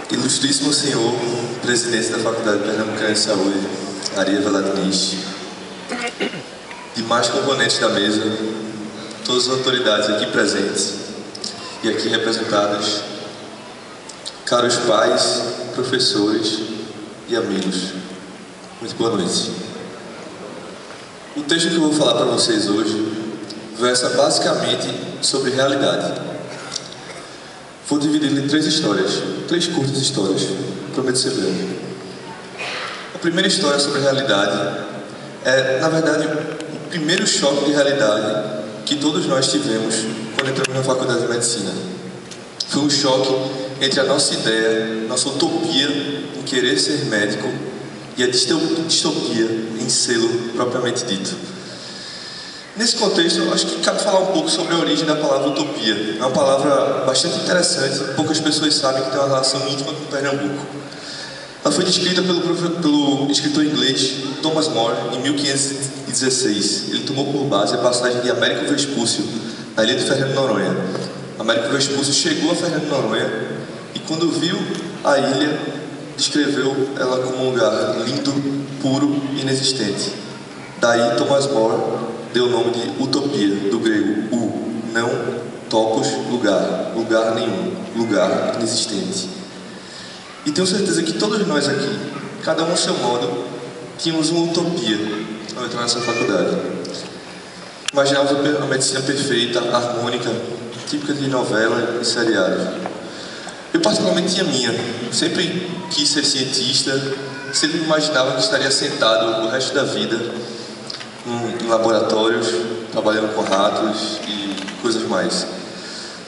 Ilustríssimo senhor, presidente da Faculdade Pernambucana de Saúde, Aria Veladiniz, demais componentes da mesa, todas as autoridades aqui presentes e aqui representadas, caros pais, professores e amigos, muito boa noite. O texto que eu vou falar para vocês hoje versa basicamente sobre realidade. Vou dividir em 3 histórias, 3 curtas histórias, prometo ser breve. A primeira história sobre realidade é, na verdade, o primeiro choque de realidade que todos nós tivemos quando entramos na faculdade de medicina. Foi um choque entre a nossa ideia, nossa utopia em querer ser médico e a distopia em sê-lo propriamente dito. Nesse contexto, eu acho que cabe falar um pouco sobre a origem da palavra utopia. É uma palavra bastante interessante, poucas pessoas sabem que tem uma relação íntima com Pernambuco. Ela foi descrita pelo escritor inglês Thomas More em 1516. Ele tomou por base a passagem de Américo Vespúcio, na ilha de Fernando de Noronha. Américo Vespúcio chegou a Fernando de Noronha e, quando viu a ilha, descreveu ela como um lugar lindo, puro e inexistente. Daí Thomas More deu o nome de utopia, do grego não, topos, lugar, lugar nenhum, lugar inexistente. E tenho certeza que todos nós aqui, cada um ao seu modo, tínhamos uma utopia ao entrar nessa faculdade. Imaginávamos a medicina perfeita, harmônica, típica de novela e seriado. Eu particularmente tinha a minha. Sempre quis ser cientista, sempre imaginava que estaria sentado o resto da vida em laboratórios, trabalhando com ratos e coisas mais.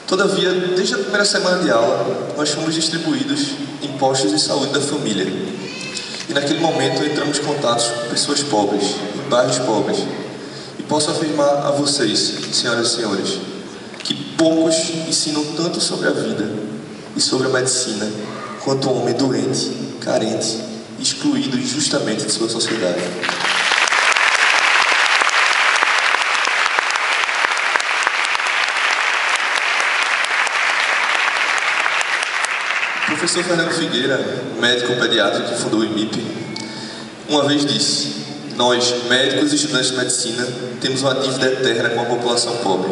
Todavia, desde a primeira semana de aula, nós fomos distribuídos em postos de saúde da família. E naquele momento entramos em contatos com pessoas pobres, em bairros pobres. E posso afirmar a vocês, senhoras e senhores, que poucos ensinam tanto sobre a vida e sobre a medicina quanto um homem doente, carente, excluído injustamente de sua sociedade. O professor Fernando Figueira, médico pediatra que fundou o IMIP, uma vez disse: nós, médicos e estudantes de medicina, temos uma dívida eterna com a população pobre.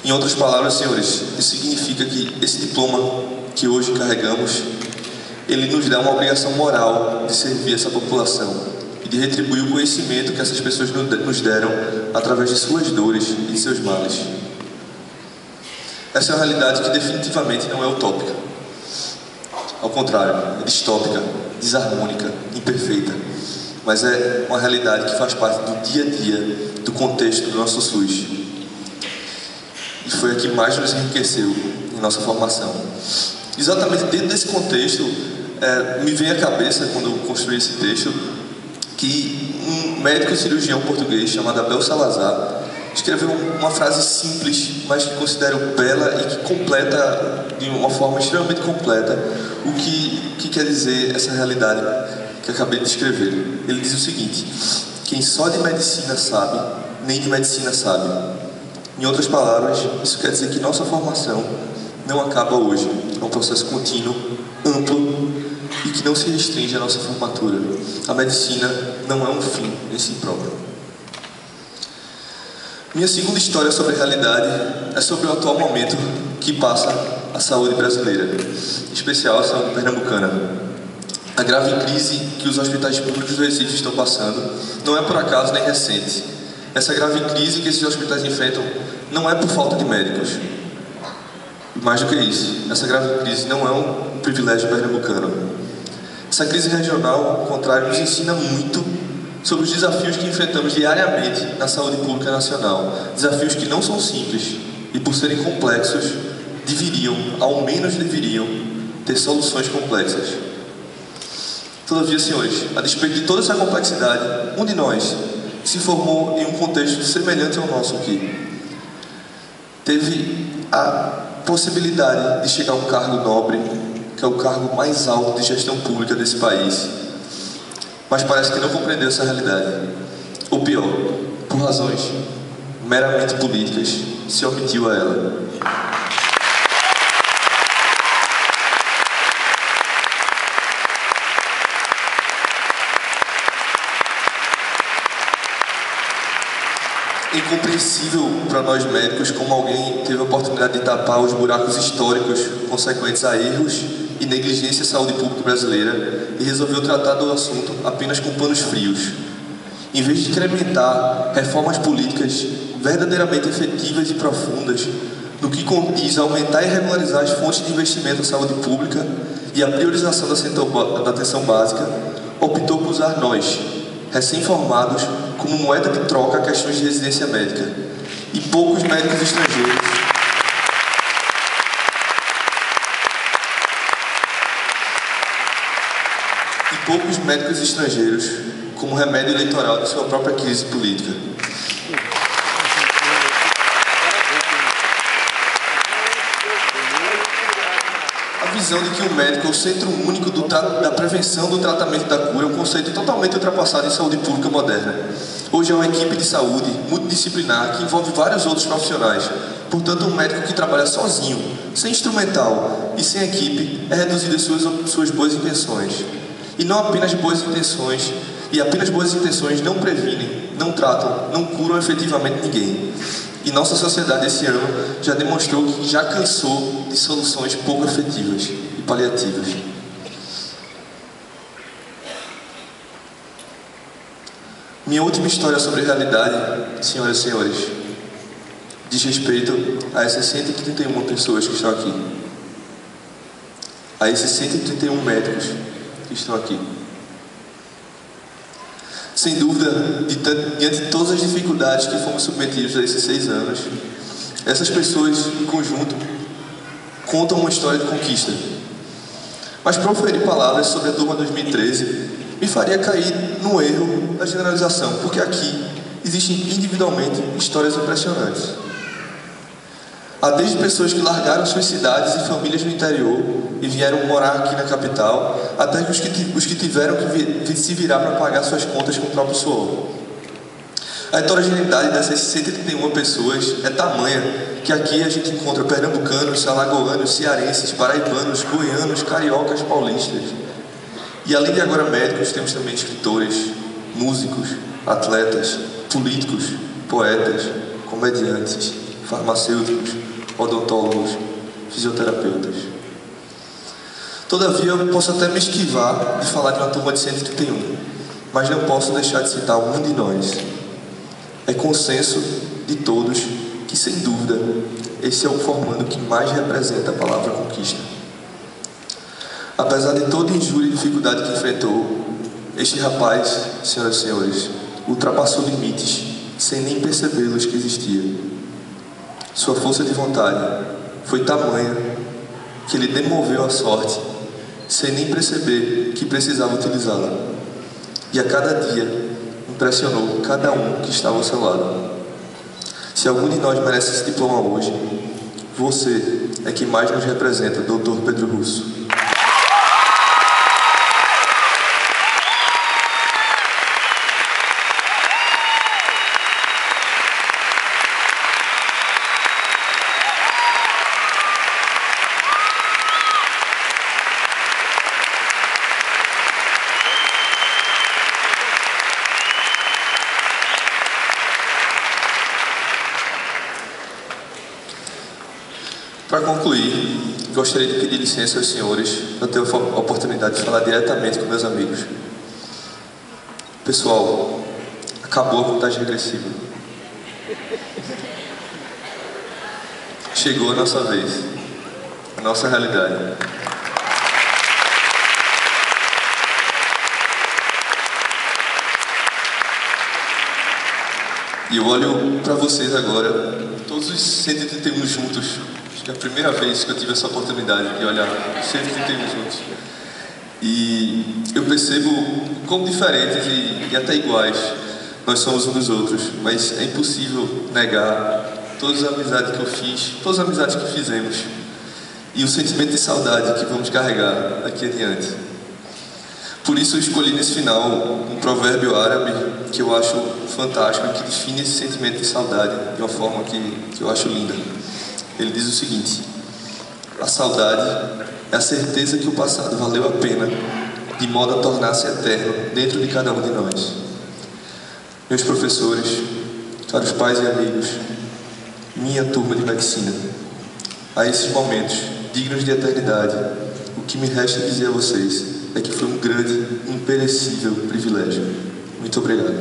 Em outras palavras, senhores, isso significa que esse diploma que hoje carregamos, ele nos dá uma obrigação moral de servir essa população e de retribuir o conhecimento que essas pessoas nos deram através de suas dores e de seus males. Essa é uma realidade que definitivamente não é utópica. Ao contrário, é distópica, desarmônica, imperfeita. Mas é uma realidade que faz parte do dia a dia, do contexto do nosso SUS. E foi a que mais nos enriqueceu em nossa formação. Exatamente dentro desse contexto, me vem à cabeça, quando eu construí esse texto, que um médico cirurgião português chamado Abel Salazar escreveu uma frase simples, mas que considero bela e que completa, de uma forma extremamente completa, o que quer dizer essa realidade que acabei de escrever. Ele diz o seguinte: quem só de medicina sabe, nem de medicina sabe. Em outras palavras, isso quer dizer que nossa formação não acaba hoje. É um processo contínuo, amplo e que não se restringe à nossa formatura. A medicina não é um fim em si próprio. Minha segunda história sobre a realidade é sobre o atual momento que passa a saúde brasileira, em especial a saúde pernambucana. A grave crise que os hospitais públicos do Recife estão passando não é por acaso nem recente. Essa grave crise que esses hospitais enfrentam não é por falta de médicos. Mais do que isso, essa grave crise não é um privilégio pernambucano. Essa crise regional, ao contrário, nos ensina muito sobre os desafios que enfrentamos diariamente na saúde pública nacional. Desafios que não são simples e, por serem complexos, ao menos deveriam, ter soluções complexas. Todavia, senhores, a despeito de toda essa complexidade, um de nós se formou em um contexto semelhante ao nosso aqui. Teve a possibilidade de chegar a um cargo nobre, que é o cargo mais alto de gestão pública desse país, mas parece que não compreendeu essa realidade. Ou pior, por razões meramente políticas, se omitiu a ela. É incompreensível para nós médicos como alguém teve a oportunidade de tapar os buracos históricos consequentes a erros e negligência à saúde pública brasileira e resolveu tratar do assunto apenas com panos frios. Em vez de incrementar reformas políticas verdadeiramente efetivas e profundas, no que condiz a aumentar e regularizar as fontes de investimento na saúde pública e a priorização da atenção básica, optou por usar nós, recém-formados, como moeda de troca a questões de residência médica. E poucos médicos estrangeiros como remédio eleitoral de sua própria crise política. A visão de que o médico é o centro único da prevenção, do tratamento e da cura é um conceito totalmente ultrapassado em saúde pública moderna. Hoje é uma equipe de saúde multidisciplinar que envolve vários outros profissionais. Portanto, um médico que trabalha sozinho, sem instrumental e sem equipe, é reduzido às suas boas intenções. E não apenas boas intenções, e apenas boas intenções não previnem, não tratam, não curam efetivamente ninguém. E nossa sociedade esse ano já demonstrou que já cansou de soluções pouco efetivas e paliativas. Minha última história sobre realidade, senhoras e senhores, diz respeito a essas 131 pessoas que estão aqui. A esses 131 médicos que estão aqui. Sem dúvida, diante de todas as dificuldades que fomos submetidos a esses 6 anos, essas pessoas, em conjunto, contam uma história de conquista. Mas proferir palavras sobre a turma 2013 me faria cair no erro da generalização, porque aqui existem individualmente histórias impressionantes. Há desde pessoas que largaram suas cidades e famílias no interior e vieram morar aqui na capital, até os que tiveram que se virar para pagar suas contas com o próprio suor. A heterogeneidade dessas 131 pessoas é tamanha que aqui a gente encontra pernambucanos, alagoanos, cearenses, paraibanos, goianos, cariocas, paulistas. E além de agora médicos, temos também escritores, músicos, atletas, políticos, poetas, comediantes, farmacêuticos, odontólogos, fisioterapeutas. Todavia, eu posso até me esquivar de falar de uma turma de 131, mas não posso deixar de citar um de nós. É consenso de todos que, sem dúvida, esse é o formando que mais representa a palavra conquista. Apesar de toda injúria e dificuldade que enfrentou, este rapaz, senhoras e senhores, ultrapassou limites sem nem percebê-los que existia. Sua força de vontade foi tamanha que ele demoveu a sorte sem nem perceber que precisava utilizá-la. E a cada dia impressionou cada um que estava ao seu lado. Se algum de nós merece esse diploma hoje, você é quem mais nos representa, Dr. Pedro Russo. Para concluir, gostaria de pedir licença aos senhores para ter a oportunidade de falar diretamente com meus amigos. Pessoal, acabou a contagem regressiva. Chegou a nossa vez, a nossa realidade. E eu olho para vocês agora, todos os 131 juntos. É a primeira vez que eu tive essa oportunidade de olhar 131 juntos. E eu percebo como diferentes e até iguais nós somos uns dos outros, mas é impossível negar todas as amizades que eu fiz, todas as amizades que fizemos e o sentimento de saudade que vamos carregar daqui adiante. Por isso eu escolhi nesse final um provérbio árabe que eu acho fantástico, que define esse sentimento de saudade de uma forma que eu acho linda. Ele diz o seguinte: a saudade é a certeza que o passado valeu a pena, de modo a tornar-se eterno dentro de cada um de nós. Meus professores, caros pais e amigos, minha turma de medicina, a esses momentos dignos de eternidade, o que me resta dizer a vocês é que foi um grande, imperecível privilégio. Muito obrigado.